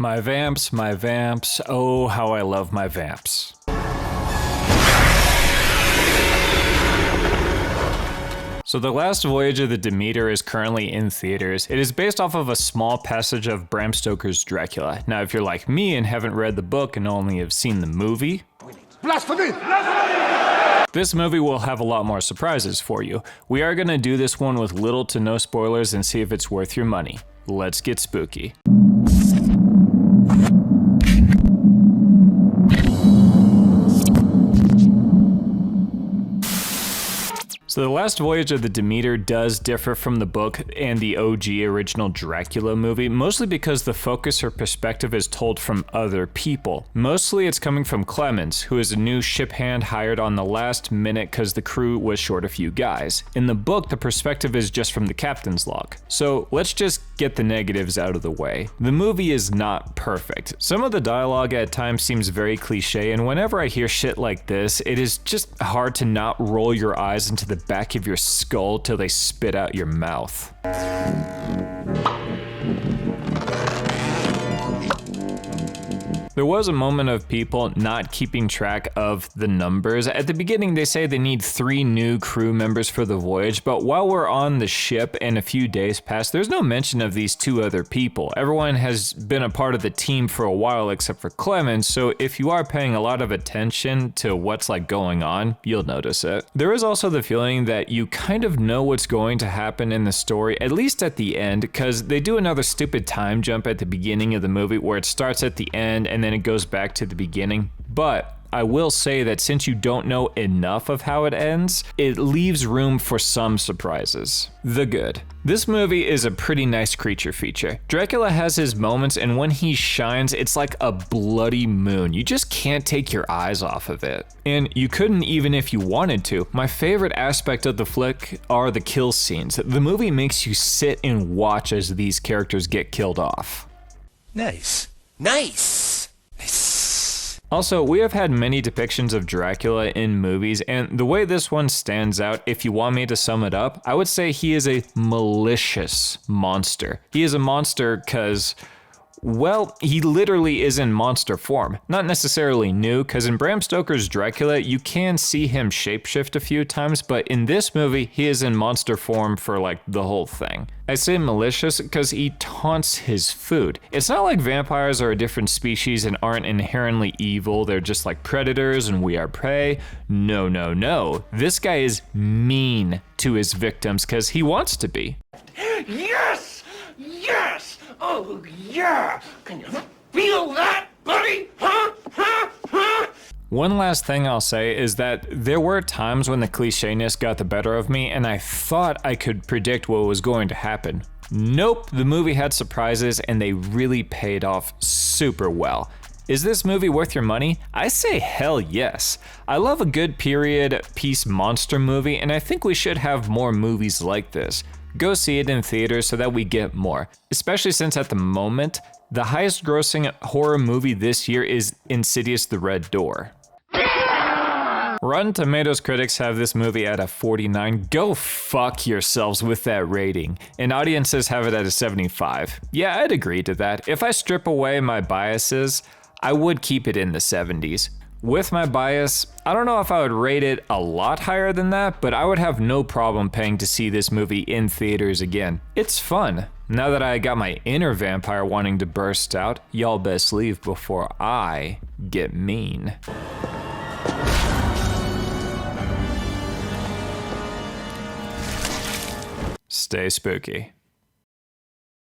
My vamps, oh how I love my vamps. So The Last Voyage of the Demeter is currently in theaters. It is based off of a small passage of Bram Stoker's Dracula. Now if you're like me and haven't read the book and only have seen the movie, blasphemy! This movie will have a lot more surprises for you. We are gonna do this one with little to no spoilers and see if it's worth your money. Let's get spooky. So The Last Voyage of the Demeter does differ from the book and the OG original Dracula movie, mostly because the focus or perspective is told from other people. Mostly it's coming from Clemens, who is a new ship hand hired on the last minute because the crew was short a few guys. In the book, the perspective is just from the captain's log. So let's just get the negatives out of the way. The movie is not perfect. Some of the dialogue at times seems very cliche, and whenever I hear shit like this, it is just hard to not roll your eyes into the back of your skull till they spit out your mouth. There was a moment of people not keeping track of the numbers. At the beginning, they say they need 3 new crew members for the voyage, but while we're on the ship and a few days pass, there's no mention of these 2 other people. Everyone has been a part of the team for a while except for Clemens, so if you are paying a lot of attention to what's going on, you'll notice it. There is also the feeling that you kind of know what's going to happen in the story, at least at the end, because they do another stupid time jump at the beginning of the movie where it starts at the end and then it goes back to the beginning. But I will say that since you don't know enough of how it ends, it leaves room for some surprises. The good. This movie is a pretty nice creature feature. Dracula has his moments, and when he shines, it's like a bloody moon. You just can't take your eyes off of it. And you couldn't even if you wanted to. My favorite aspect of the flick are the kill scenes. The movie makes you sit and watch as these characters get killed off. Nice. Nice! Also, we have had many depictions of Dracula in movies, and the way this one stands out, if you want me to sum it up, I would say he is a malicious monster. He is a monster because, well, he literally is in monster form. Not necessarily new, because in Bram Stoker's Dracula, you can see him shapeshift a few times, but in this movie, he is in monster form for the whole thing. I say malicious because he taunts his food. It's not like vampires are a different species and aren't inherently evil, they're just like predators and we are prey. No, no, no. This guy is mean to his victims because he wants to be. Yes! Yes! Oh, yeah! Can you feel that, buddy? Huh? Huh? Huh? One last thing I'll say is that there were times when the clichéness got the better of me and I thought I could predict what was going to happen. Nope, the movie had surprises and they really paid off super well. Is this movie worth your money? I say hell yes. I love a good period piece monster movie and I think we should have more movies like this. Go see it in theaters so that we get more, especially since at the moment, the highest grossing horror movie this year is Insidious: The Red Door. Rotten Tomatoes critics have this movie at a 49. Go fuck yourselves with that rating. And audiences have it at a 75. Yeah, I'd agree to that. If I strip away my biases, I would keep it in the 70s. With my bias, I don't know if I would rate it a lot higher than that, but I would have no problem paying to see this movie in theaters again. It's fun. Now that I got my inner vampire wanting to burst out, y'all best leave before I get mean. Stay spooky.